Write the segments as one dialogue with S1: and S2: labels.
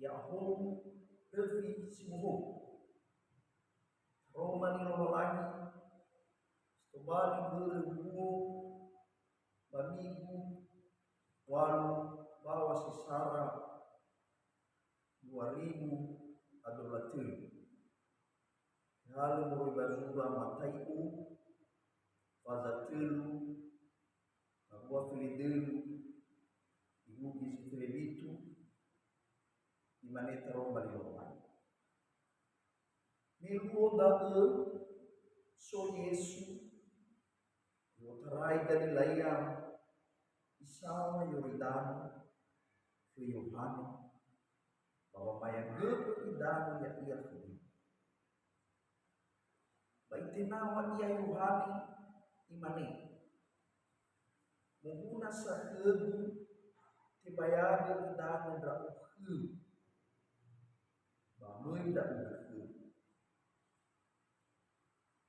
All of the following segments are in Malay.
S1: ya hom devi simuhum romani lagi stobali berbuo bamigu walu bawa sisara 2000 lalu mulai bazura mataiku fazatilu bahwa filidelu ibu gizi kreditu di mana terong bali loman milu dae so Yesu yotarai Galilea isawa Yordan ke Yohanes bahwa maya gede idanu ya ia kini baitinawan ia Yohanes imane menguna sahebu tibayaga idanu drauhu bangun dan berhenti.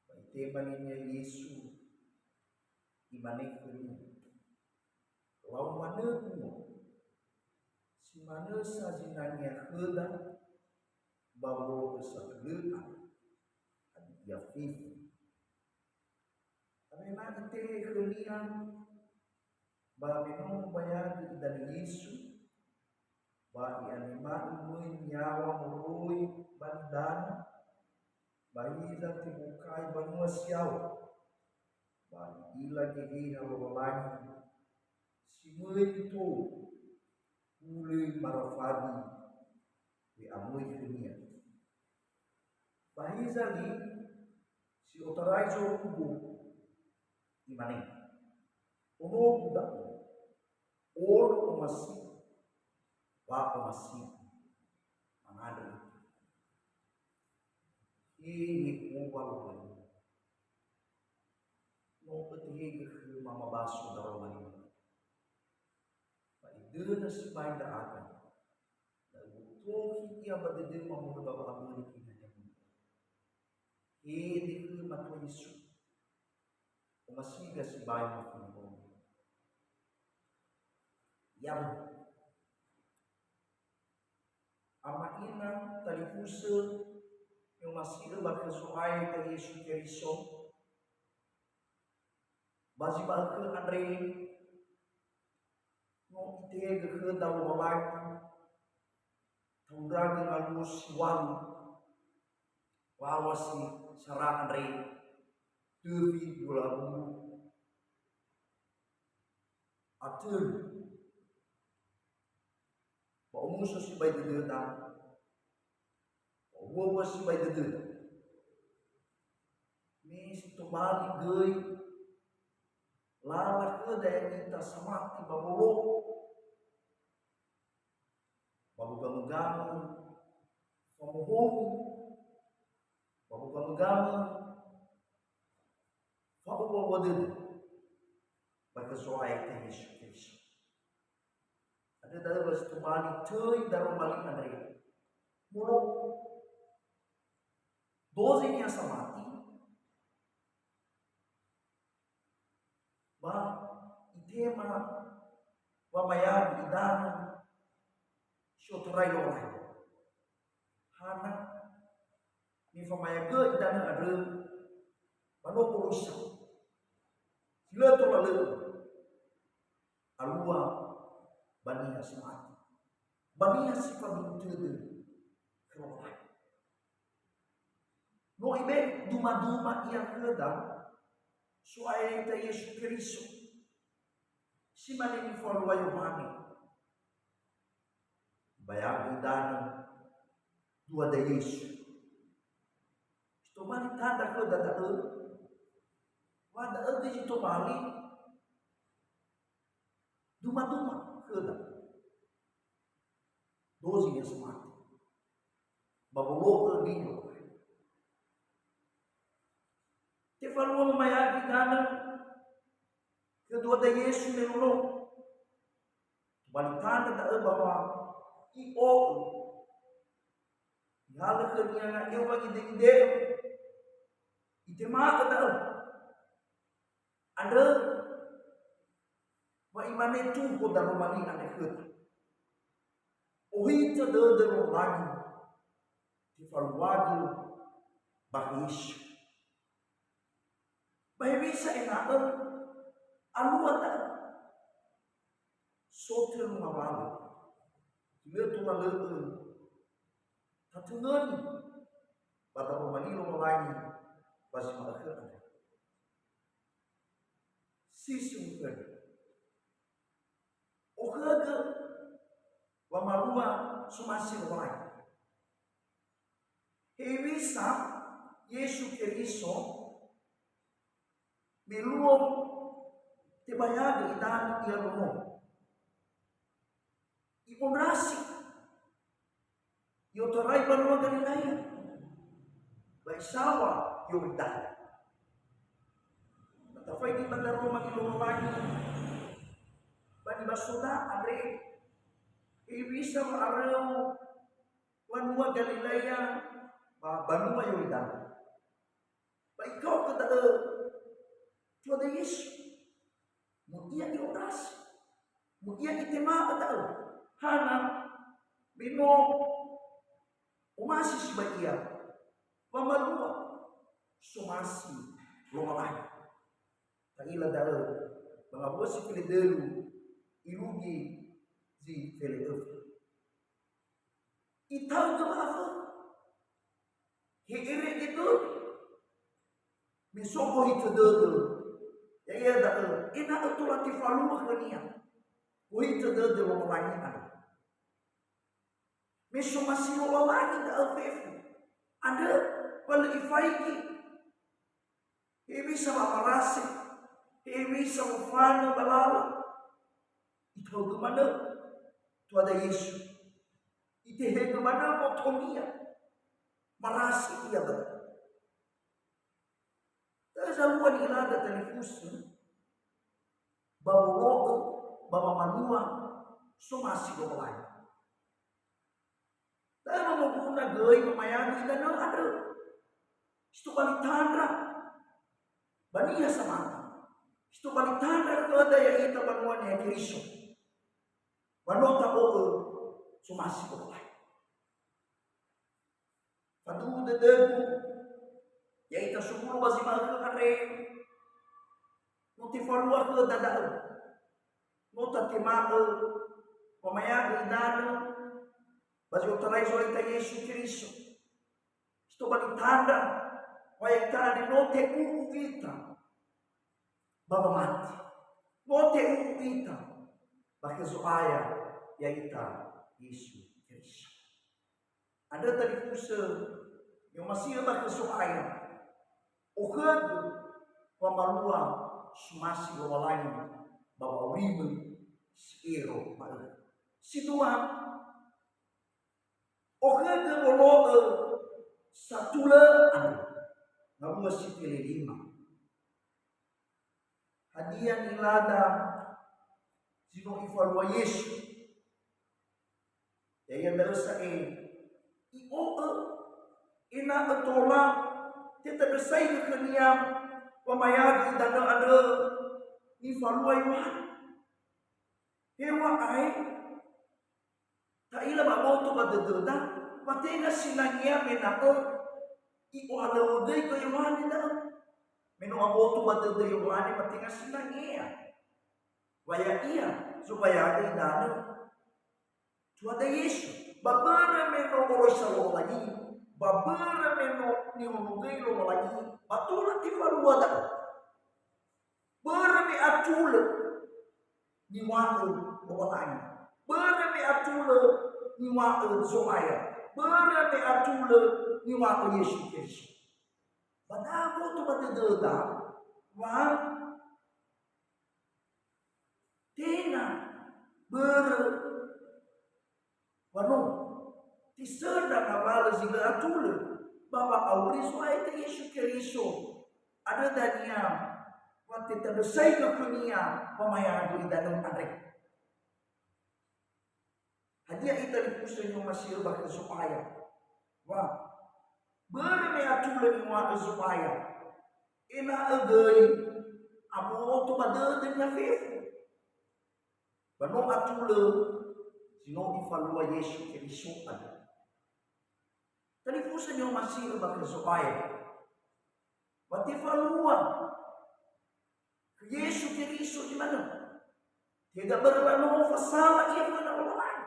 S1: Baitemaninnya Yesu imane kini lau manemu si mana sajinanya heda bawa kesaklean adia fifi karena ite kelian bahwa memang bayar dari Yesu bagi animal mui nyawa murui bandan bagi zati bukai banua siau bagi ila gehi hawalagi si mui itu uli marafadi di amui dunia bagi zali si otarai so kubu imane ono budak ono masih Bapak masih mengada ini ubah lagi mau ketiga ke mama basu dalam ini pak ide nasi baik dah akan dan butuh kita berdiri mamu bapak abu ini ini ke matu Yesus masih kasih baik makan yang ama ina tali pusa yung masih bakal suai tali Yesus Keriso basi bakal Andre no ite ke dalu balai tundra dengan muswan wawasi sarang Andre devi bulabu atul Bau si bayi dede tam, bau si bayi dede. Ni si tumali gay, lala ke daya kita samati babolo, babu gamu, famuhong, babu gamu, famu babu dede. Berkesuai dengan Yesus Kristus. Ada dalam bahasa tumali tei dalam balik Andre. Mulu dozenya samati. Ba itema wa mayad idana shoturai lolai. Hana ni famayaga idana ada mano kurusa. Sila tu lalu alua baniha semati. Baniha sifat bintude kerolai. No ibe duma-duma yang kedam suai ta Yesus Kristus. Si manini follow Yohani. Bayang idana dua da Yesus. Ito mani tanda ko dadaan. Wada age ito mali. Duma-duma kedam. Dozi yang semati. Babulo ke dino. Tefalu mamayagi dana. Kedua da Yesus menulo. Balikan da bahwa i-o. Yala ke niya nga iyo lagi ide. Itema ka ada wa imane tu ko daru mali ane khut. O Uhita dada lagi di faluado bahis. Bahisa enakan aluatan sotel mawala. Dia tu malu tatungan pada pemanilo lagi basi makan. Sisumkan. Okaga wamalua sumasi lagi. Hewisa Yesu Kristo meluom tibayag itan iya lumo. Iponrasi yotoray banua Galilea. Baisawa Yordan. Matafay di bandaro magilumabagi. Bani basuda andre ibisa araw banua Galilea banua Yordan. Ba ikaw kada tuwa Yesu. Mudia dioras. Mudia itema kada hana bino umasi sibagia pamalua sumasi lumalay kaila dao mga bosi pilidelu irugi zi pilidelu itaw gamafa hiiri itu misogo itu dodo ya iya dao ina utulati falua kania itu dodo lumalay Mesmo masih lagi da alfefu. Ada pada ifaiki. Ibi sama marasi. Ibi sama fana balala. Ito kemana? Itu ada Yesus. Itu kemana motomia. Marasi iya betul. Tapi saluan ilada telefus. Bawa logo, bawa manua, sumasi lagi. Dahil mamuguna gay mamayagi na ada. Isto balitandra. Baniya sa mata. Isto balitandra kada ya ita banuan ya Kristo. Banota o sumasi ko ay. Paduda dego. Ya ita sumuro basi magkakare. Notifalua ko dadao. Nota timao. Mamayagi idano. Mas eu trago isso aí Yesus Cristo. Estou balitanda. Vai entrar de não ter vita. Baba mati. Não ter vita. Bagi soaya ya ita Yesus Cristo. Ada tadi kusa yang masih bagi soaya. Okad pamalua sumasi walain baba uribe ero mal. Situan Okaga wolo satula namun masih pilih 5. Hadiah nilada sino ifarwa Yesu. Yaya darasa ina atola teta bersai keniam pamayagi dan ada ifarwa Yohan. Hewa ai Taila mamoto badededa, matena sinangia menako iko ada uday ko Yohane da. Meno amoto badededa Yohane matena sinangia. Waya iya supaya ada dano. Tuada Yesu, babara meno orosa lo lagi, babara meno ni uday lo lagi, batula ti falua da. Bara mi atul ni watu lo lagi. Berani atule niwa Zoaya. Berani atule niwa Yesus Kristus. Badabo tu badededa. Wa tena wano tisenda kabala ziga atule baba auriso aite Yesus Kristus. Ada dania waktu terbesai ke dunia pemayangan danau Andre. Hadiah ita dipusta yung masih bakal supaya. Wah, berme atule yung mga supaya. Inaagay, amo to badada niya fefe. Banong atule Sino ifalua Yesu Kristo ada. Tadi pusa niyo masih bakal supaya. Bati falua. Yesu Kristo di mana? Tidak bermanu fasala ia mana orang.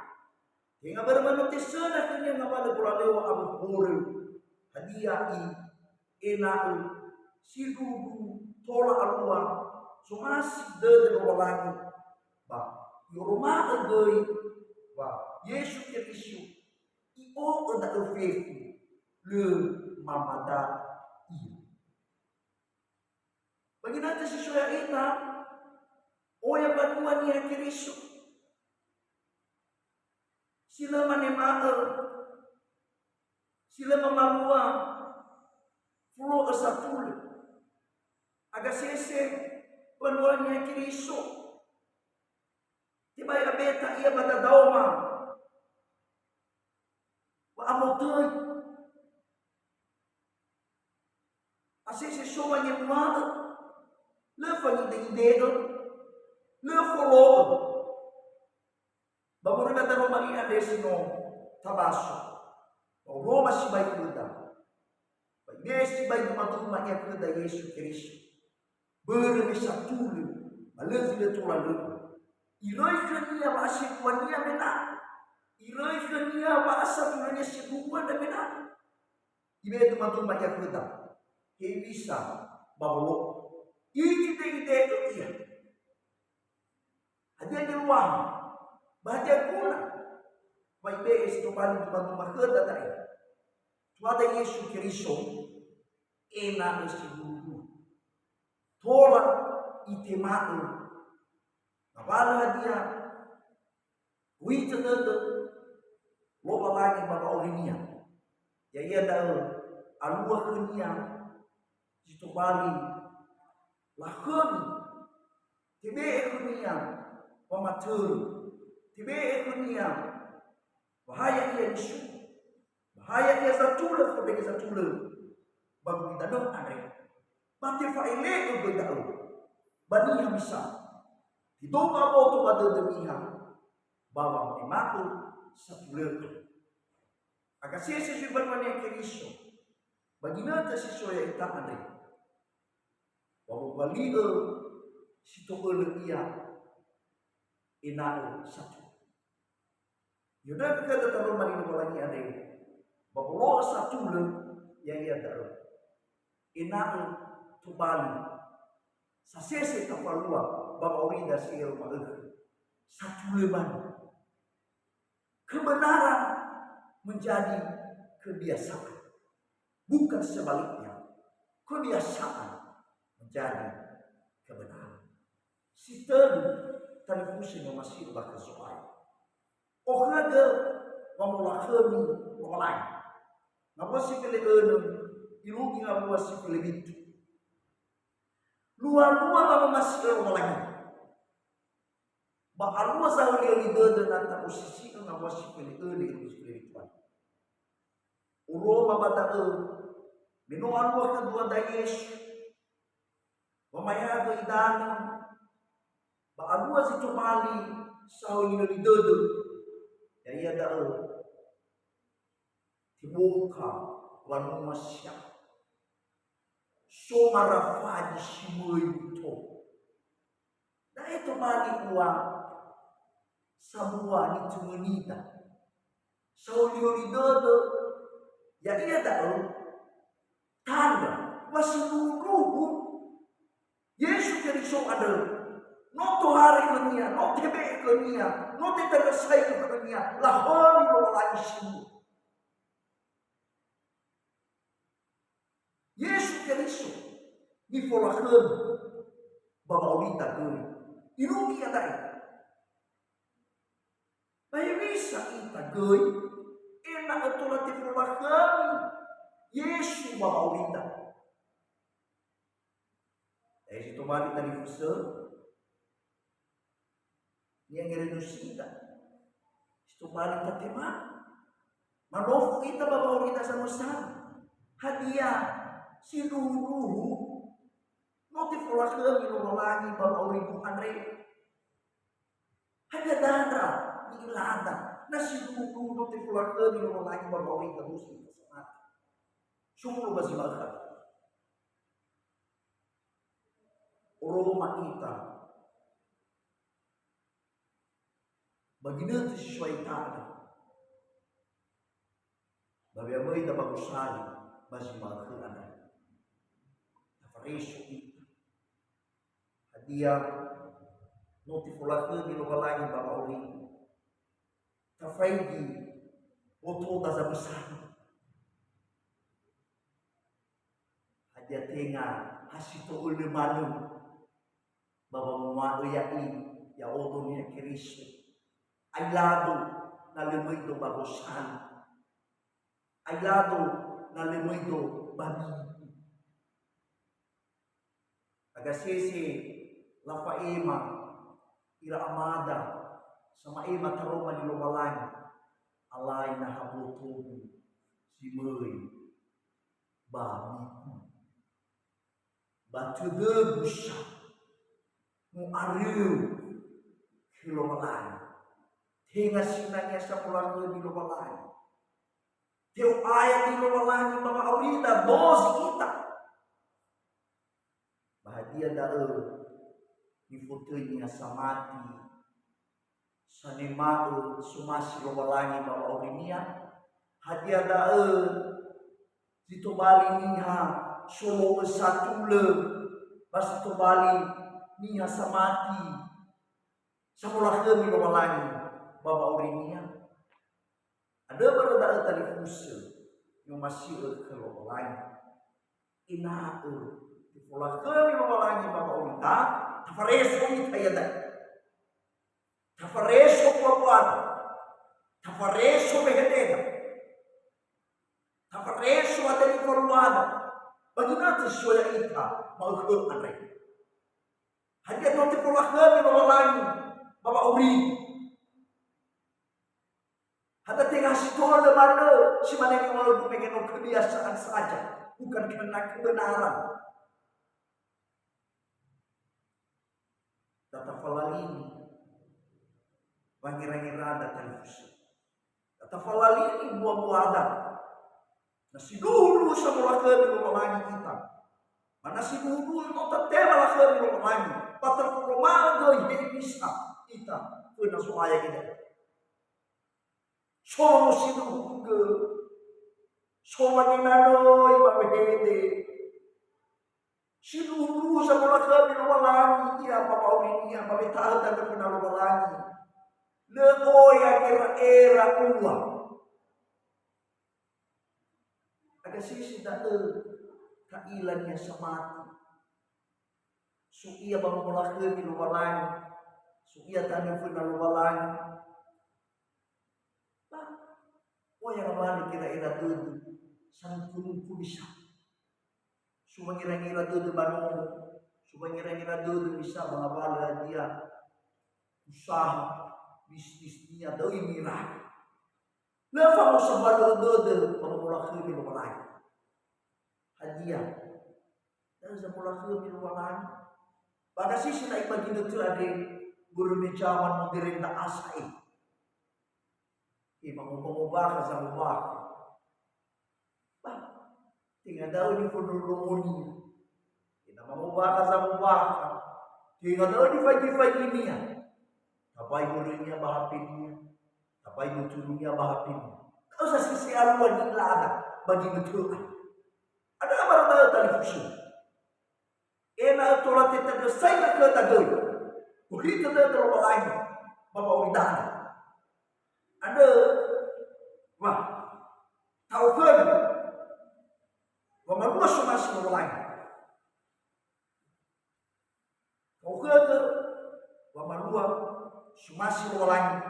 S1: Tidak bermanu tisana kanya ngabala kuralewa abu puri. Hadiah enau sidudu tola alua. Sumasi de orang. Ba yoruma agoi. Ba Yesu Kristo. Io ada efeito le mamada ia. Bagi nanti sesuai kita, oh ya bantuan ya Kristo. Sila manemaal, sila mamalua, fulo asatul. Aga sese bantuan ya Kristo. Tiba ya beta ia bata dauma. Wa amotoy. Asese soa nya mual. Le fanyidedo, le follow. Baburi na taro mali adesino tabaso. Roma si bay kuda. Bay si bay dumatuma niya kuda Yesu Kristo. Bermi satulu, malezi le tulalu. Iloy kania baasi kuania mena. Iloy kania baasa tulanya sebuah na mena. Ibe dumatuma niya kuda. Kebisa babolo. Ide itu dia. Hadiah di luar, bahagia kuna. Baik beres tu paling bantu makhluk tadi. Tuada Yesus Kristo, enak seluruh. Tola itematu. Nawala hadiah. Wita tete. Loba lagi bapa orinia. Ya ia dah alua kenia. Situ bali. Lakon, tibe ekonia, pamatur, tibe ekonia, bahaya ia isu, bahaya ia zatula, sebagai zatula, baru kita dong ada, mati faile itu tahu, bani yang bisa, hidup apa tu pada demiha, bawa memaku zatula, agak sesi bermana Kristo, bagi nanti sesuai yang tak ada. Bawa baliho si tokol ia inao satu. Yuda kita taruh mari lagi ada. Bawa satu le yang ia taruh. Inao tubali. Sasese kapalua bawa orida sihir maaf. Satu leban. Kebenaran menjadi kebiasaan. Bukan sebaliknya. Kebiasaan menjadi kebenaran. Si tadi pusing masih bakal soal. Oh ada mamulakami mamulai. Ngapa si kelebihan ilugi ngapa si kelebihan itu. Luar masih mamulai. Bakal luar sahul yang ide dan tak posisi ngapa si kelebihan itu si kelebihan. Uro mabata minuan luar kedua dari Yesus. Mamaya ko idana baalua si tumali sa ni dodo ya iya dao tibuka wanu masya so marafaji shimuito dai tumali uang samua ni tumunita sa ni dodo ya iya dao tanda wasiluruhu Yesus Kristo ada. No hari kenia, no tebe kenia, no terasai kenia. Lahoni lolai simu. Yesus Kristo ni folakhan baba ulita kuni. Inuki adai. Bayi bisa kita goi. Enak betul nanti folakhan. Yesus baba ulita. Dari situ balik tadi fuse, dia ngeredusita. Situ balik ke tema, manofu kita bawa kita sama-sama. Hadiah si dulu, notifikasi minum lagi bawa ribu andre. Hadiah darah, ni ilada na sinuno ti keluarga ni lo lagi babawi terus itu semat sumur basi makan Roma kita bagina ti sesuai tadi babi amai da bagusali basi makan ana fareso kita hadiah notificazione di lokalanya baba uli tafaidi oto da zabisana hadia tenga hasito ule malu baba mumado ya odo ni Kristo ai lado na lemoi do bagosan ai lado na lemoi do babi agasese la faema ira amada sama ema taroma ni lomalani alai na habotu si mei babi batu debusha mu ariu ki lomalani tenga sinanya sa pulang di lomalani teu ayat di lomalani mama aurita dosi kita bahagia dae di fotonya samati sanimau sumasi lobalangi baba orinia hadiah dae ditobali niha solo satule bas tobali niha samati samulah kami lobalangi baba orinia ada berada tali fuse yang masih ke lobalangi ina pola kami lobalangi baba orita tafareso itayada tafareso kuapuada tafareso behededa tafareso adeli koruada bagaimana sesuai ita mau ke anrek hanya nanti pola kami lobalangi baba uri hada tengah situasi ada mana si mana yang mau pengen kebiasaan saja bukan karena kebenaran. Tata falalini bangira-ngira ada televisi. Tata falalini buah-buah ada. Nasi dulu semula kami lobalangi kita. Mana si dulu nota tema lah kami lobalangi. Patah romaga ini bisa kita kena soaya kita. Sono si dulu soalnya nanoi babehede. Si dulu semula kami lobalangi dia apa ini apa betah dan kena lobalangi. Legoya kira era uang. Ada sisi datu kailannya samati. Suia bang mulakhe di lobalangi. Suia tani pun lobalangi. Bah, oh yang mana kira era tu sang kunung bisa. Cuma kira-kira tu banu, cuma kira-kira tu bisa mengawal dia usaha bisnisnya doi mirah. Lepas masa baru dode mengulang ke luar lain. Hadiah dan semula ke luar lain. Pada sisi naik bagi itu ada guru mencawan modern tak asai. Imam mengubah sama tinggal tahu di penulungannya. Kita mengubah sama tinggal tahu di pagi-pagi ini ya. Apa gurunya bahapinnya, apa turunnya bahapinnya. Kau usah sisi aluan ini ada bagi betul. Ada apa tahu tadi fusi? Enak tolat kita saya ke tadi. Begitu dah terlalu lain. Bapak widana. Ada wah tahu kan? Wamarua sumasi lain. Kau ke wamarua sumasi lain.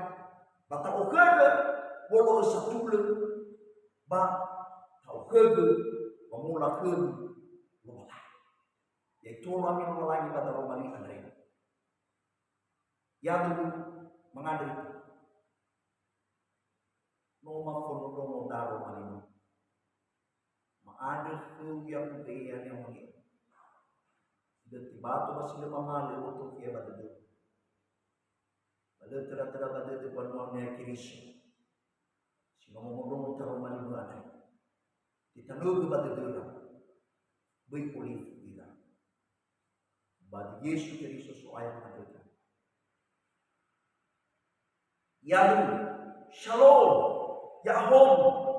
S1: Bata okada wolo satule ba okada wamula kene wala. Yaitu lami lagi bata romani andre. Yang mengandung noma kono daro malino. Maadil ku yang kudian yang mungkin. Dan tiba-tiba masih lemah malu untuk dia batu. Kalau tera-tera pada depan muamnya Kristo. Si ngomong-ngomong terumah di mana? Ditanong pada dera. Baik boleh bilang. Bagi Yesus Kristus ayat ada. Yalu, Shalom, Yahom,